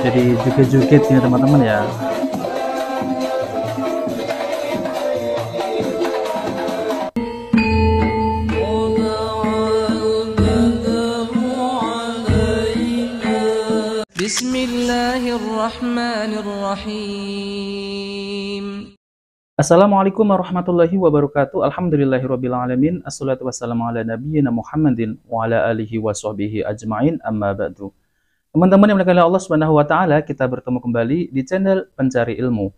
Jadi joget-joget ya teman-teman ya. Bismillahirrahmanirrahim. Assalamualaikum warahmatullahi wabarakatuh. Alhamdulillahirabbil alamin. Assalatu wassalamu ala nabiyyina Muhammadin wa ala alihi washabbihi ajmain. Amma ba'du. Teman-teman yang dimuliakan oleh Allah Subhanahu wa taala, kita bertemu kembali di channel Pencari Ilmu.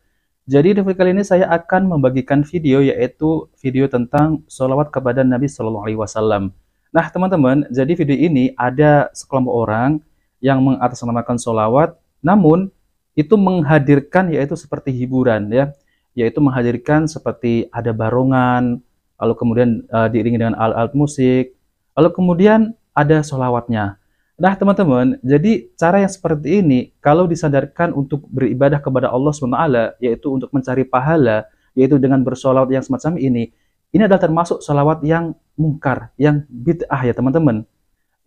Jadi di video kali ini saya akan membagikan video, yaitu video tentang sholawat kepada Nabi Shallallahu alaihi wasallam. Nah, teman-teman, jadi video ini ada sekelompok orang yang mengatasnamakan sholawat, namun itu menghadirkan yaitu seperti hiburan ya, yaitu menghadirkan seperti ada barongan, lalu kemudian diiringi dengan alat-alat musik, lalu kemudian ada sholawatnya. Nah, teman-teman, jadi cara yang seperti ini, kalau disandarkan untuk beribadah kepada Allah SWT, yaitu untuk mencari pahala, yaitu dengan bersholawat yang semacam ini adalah termasuk sholawat yang mungkar, yang bid'ah ya teman-teman,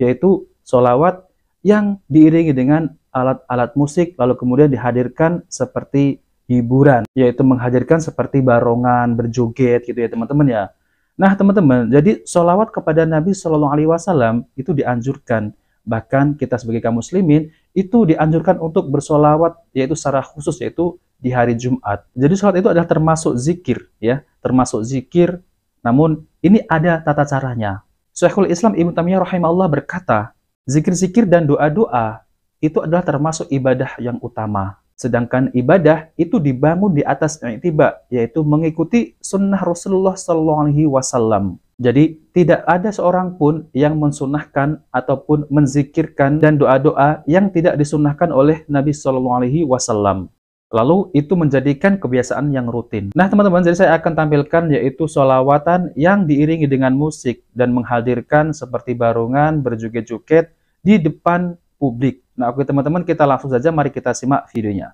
yaitu sholawat yang diiringi dengan alat-alat musik, lalu kemudian dihadirkan seperti hiburan, yaitu menghadirkan seperti barongan, berjoget gitu ya teman-teman ya. Nah teman-teman, jadi sholawat kepada Nabi Shallallahu Alaihi Wasallam itu dianjurkan. Bahkan kita sebagai kaum muslimin itu dianjurkan untuk bersolawat, yaitu secara khusus, yaitu di hari Jumat. Jadi sholat itu adalah termasuk zikir ya, termasuk zikir, namun ini ada tata caranya. Syekhul Islam Ibnu Taimiyah rahimahullah berkata, zikir-zikir dan doa-doa itu adalah termasuk ibadah yang utama. Sedangkan ibadah itu dibangun di atas i'tiba, yaitu mengikuti sunnah Rasulullah SAW. Jadi tidak ada seorang pun yang mensunnahkan ataupun menzikirkan dan doa-doa yang tidak disunnahkan oleh Nabi SAW. Lalu itu menjadikan kebiasaan yang rutin. Nah teman-teman, jadi saya akan tampilkan yaitu sholawatan yang diiringi dengan musik dan menghadirkan seperti barongan, berjoget-joget di depan publik. Nah oke teman-teman, kita langsung saja, mari kita simak videonya.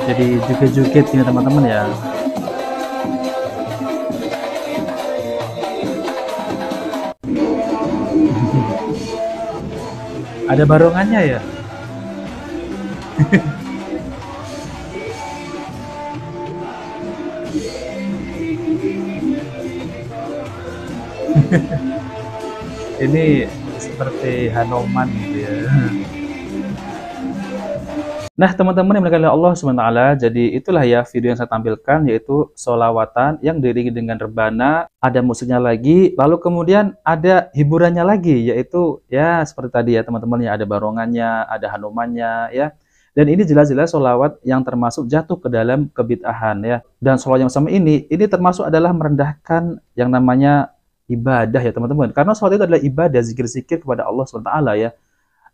Jadi joget-joget ya teman-teman ya. Ada barongannya ya. Ini seperti Hanoman gitu ya. Nah teman-teman yang dimuliakan oleh Allah SWT, jadi itulah ya video yang saya tampilkan, yaitu sholawatan yang diiringi dengan rebana, ada musiknya lagi, lalu kemudian ada hiburannya lagi, yaitu ya seperti tadi ya teman-teman ya, ada barongannya, ada hanumannya ya. Dan ini jelas-jelas sholawat yang termasuk jatuh ke dalam kebid'ahan ya. Dan sholawat yang sama ini termasuk adalah merendahkan yang namanya ibadah ya teman-teman. Karena sholawat itu adalah ibadah, zikir-zikir kepada Allah SWT ya.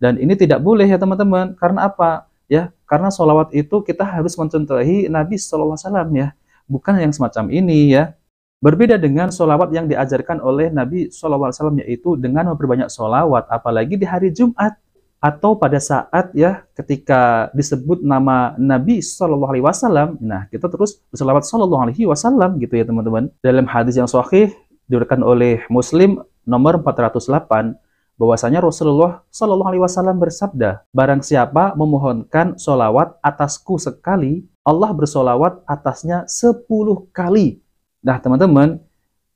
Dan ini tidak boleh ya teman-teman. Karena apa? Ya, karena sholawat itu kita harus mencontohi Nabi SAW ya, bukan yang semacam ini ya. Berbeda dengan sholawat yang diajarkan oleh Nabi SAW, yaitu dengan memperbanyak sholawat, apalagi di hari Jumat atau pada saat ya ketika disebut nama Nabi SAW. Nah, kita terus bersolawat SAW gitu ya teman-teman. Dalam hadis yang sahih diriwayatkan oleh Muslim nomor 408, bahwasanya Rasulullah Shallallahu Alaihi Wasallam bersabda, barang siapa memohonkan sholawat atasku sekali, Allah bersolawat atasnya 10 kali. Nah teman-teman,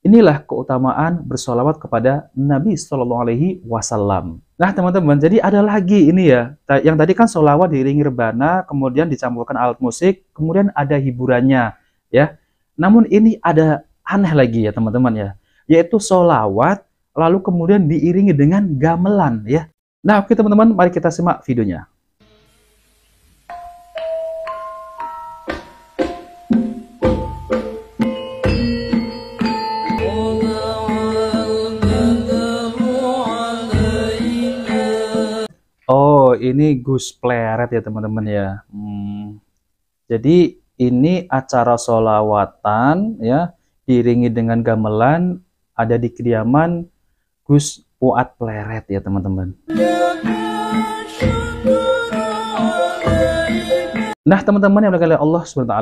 inilah keutamaan bersolawat kepada Nabi Shallallahu Alaihi Wasallam. Nah teman-teman, jadi ada lagi ini ya, yang tadi kan sholawat diiringi rebana, kemudian dicampurkan alat musik, kemudian ada hiburannya ya. Namun ini ada aneh lagi ya teman-teman ya, yaitu sholawat lalu kemudian diiringi dengan gamelan ya. Nah oke teman-teman, mari kita simak videonya. Oh ini Gus Pleret ya teman-teman ya. Jadi ini acara sholawatan ya, diiringi dengan gamelan, ada di kediaman Gus Fuad Pleret ya teman-teman. Nah teman-teman yang dimuliakan oleh Allah SWT,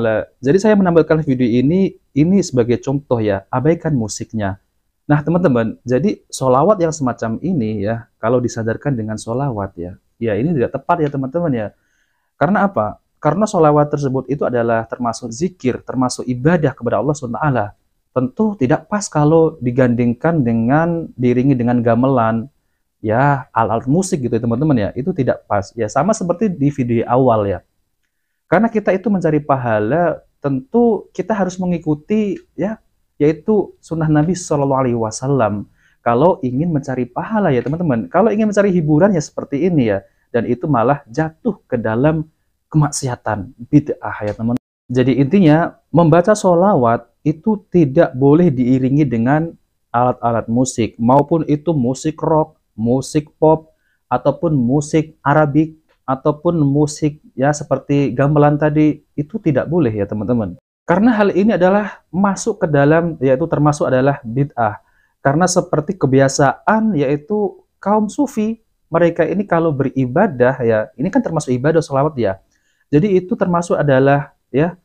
jadi saya menampilkan video ini sebagai contoh ya, abaikan musiknya. Nah teman-teman, jadi sholawat yang semacam ini ya, kalau disadarkan dengan sholawat ya, ya ini tidak tepat ya teman-teman ya. Karena apa? Karena sholawat tersebut itu adalah termasuk zikir, termasuk ibadah kepada Allah SWT. Tentu tidak pas kalau digandingkan dengan diiringi dengan gamelan, ya alat-alat musik gitu ya teman-teman ya, itu tidak pas. Ya sama seperti di video awal ya. Karena kita itu mencari pahala, tentu kita harus mengikuti ya, yaitu sunnah Nabi Shallallahu Alaihi Wasallam. Kalau ingin mencari pahala ya teman-teman, kalau ingin mencari hiburan ya seperti ini ya, dan itu malah jatuh ke dalam kemaksiatan, bid'ah ya teman. Jadi intinya membaca sholawat itu tidak boleh diiringi dengan alat-alat musik, maupun itu musik rock, musik pop, ataupun musik Arabik, ataupun musik ya seperti gamelan tadi, itu tidak boleh ya teman-teman. Karena hal ini adalah masuk ke dalam, yaitu termasuk adalah bid'ah. Karena seperti kebiasaan yaitu kaum sufi, mereka ini kalau beribadah ya, ini kan termasuk ibadah sholawat ya. Jadi itu termasuk adalah ya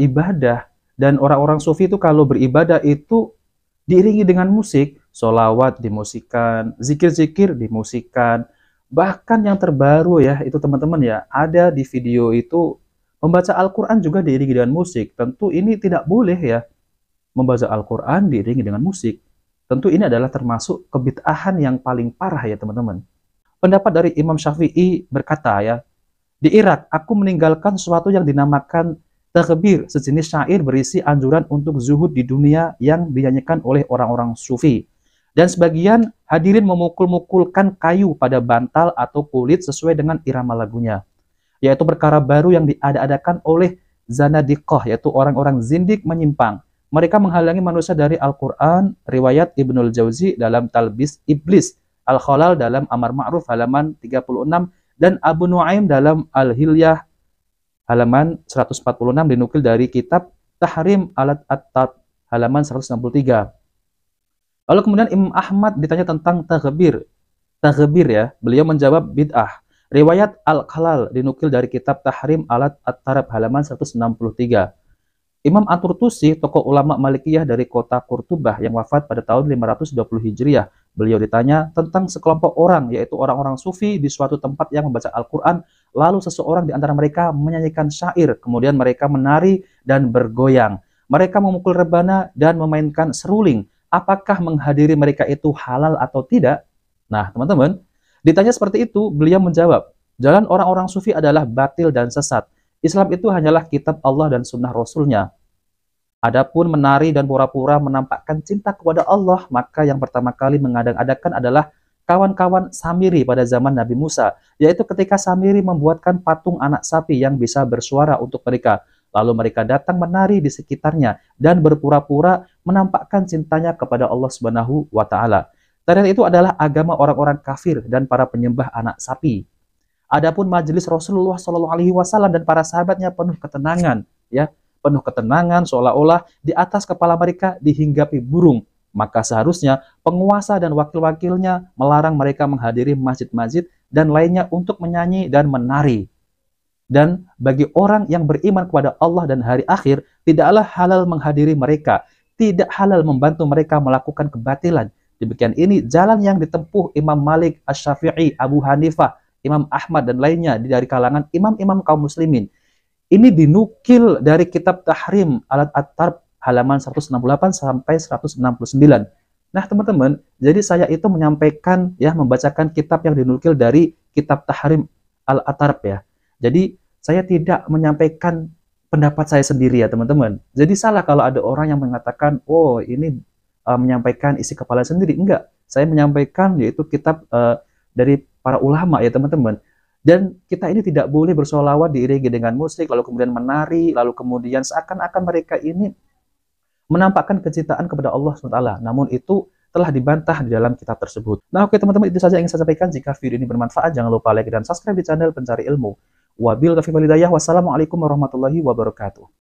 ibadah, dan orang-orang sufi itu kalau beribadah itu diiringi dengan musik, sholawat dimusikkan, zikir-zikir dimusikkan. Bahkan yang terbaru ya, itu teman-teman ya, ada di video itu membaca Al-Quran juga diiringi dengan musik. Tentu ini tidak boleh ya, membaca Al-Quran diiringi dengan musik. Tentu ini adalah termasuk kebid'ahan yang paling parah ya teman-teman. Pendapat dari Imam Syafi'i berkata ya, di Irak, aku meninggalkan sesuatu yang dinamakan takbir, sejenis syair berisi anjuran untuk zuhud di dunia yang dinyanyikan oleh orang-orang sufi. Dan sebagian hadirin memukul-mukulkan kayu pada bantal atau kulit sesuai dengan irama lagunya. Yaitu perkara baru yang diada-adakan oleh Zanadiqah, yaitu orang-orang zindik menyimpang. Mereka menghalangi manusia dari Al-Quran, riwayat Ibnul Jauzi dalam Talbis Iblis, Al-Khalal dalam Amar Ma'ruf halaman 36, dan Abu Nuaim dalam Al-Hilyah halaman 146 dinukil dari kitab Tahrim Alat At-Tab halaman 163. Lalu kemudian Imam Ahmad ditanya tentang takbir. Takbir ya, beliau menjawab bid'ah. Riwayat Al-Khalal dinukil dari kitab Tahrim Alat At-Tarab halaman 163. Imam At-Turtusi, tokoh ulama Malikiyah dari kota Kurtubah yang wafat pada tahun 520 Hijriah. Beliau ditanya tentang sekelompok orang, yaitu orang-orang sufi di suatu tempat yang membaca Al-Quran, lalu seseorang di antara mereka menyanyikan syair, kemudian mereka menari dan bergoyang. Mereka memukul rebana dan memainkan seruling. Apakah menghadiri mereka itu halal atau tidak? Nah, teman-teman, ditanya seperti itu, beliau menjawab, jalan orang-orang sufi adalah batil dan sesat. Islam itu hanyalah kitab Allah dan sunnah Rasulnya. Adapun menari dan pura-pura menampakkan cinta kepada Allah, maka yang pertama kali mengadang-adakan adalah kawan-kawan Samiri pada zaman Nabi Musa, yaitu ketika Samiri membuatkan patung anak sapi yang bisa bersuara untuk mereka. Lalu mereka datang menari di sekitarnya dan berpura-pura menampakkan cintanya kepada Allah Subhanahu wa Ta'ala. Tarian itu adalah agama orang-orang kafir dan para penyembah anak sapi. Adapun majelis Rasulullah Shallallahu Alaihi Wasallam dan para sahabatnya penuh ketenangan, ya, penuh ketenangan seolah-olah di atas kepala mereka dihinggapi burung. Maka seharusnya penguasa dan wakil-wakilnya melarang mereka menghadiri masjid-masjid dan lainnya untuk menyanyi dan menari. Dan bagi orang yang beriman kepada Allah dan hari akhir, tidaklah halal menghadiri mereka, tidak halal membantu mereka melakukan kebatilan. Demikian ini jalan yang ditempuh Imam Malik, Asy-Syafi'i, Abu Hanifah, Imam Ahmad dan lainnya dari kalangan imam-imam kaum muslimin. Ini dinukil dari kitab Tahrim Alat At-Tarb halaman 168 sampai 169. Nah, teman-teman, jadi saya itu menyampaikan ya, membacakan kitab yang dinukil dari kitab Tahrim Al-At-Tarb ya. Jadi saya tidak menyampaikan pendapat saya sendiri ya teman-teman. Jadi salah kalau ada orang yang mengatakan, oh ini menyampaikan isi kepala sendiri. Enggak, saya menyampaikan yaitu kitab dari para ulama ya teman-teman. Dan kita ini tidak boleh bersolawat diiringi dengan musik, lalu kemudian menari, lalu kemudian seakan-akan mereka ini menampakkan kecintaan kepada Allah SWT. Namun itu telah dibantah di dalam kitab tersebut. Nah oke teman-teman, itu saja yang ingin saya sampaikan. Jika video ini bermanfaat, jangan lupa like dan subscribe di channel Pencari Ilmu. Wabil taufiq wal hidayah. Wassalamualaikum warahmatullahi wabarakatuh.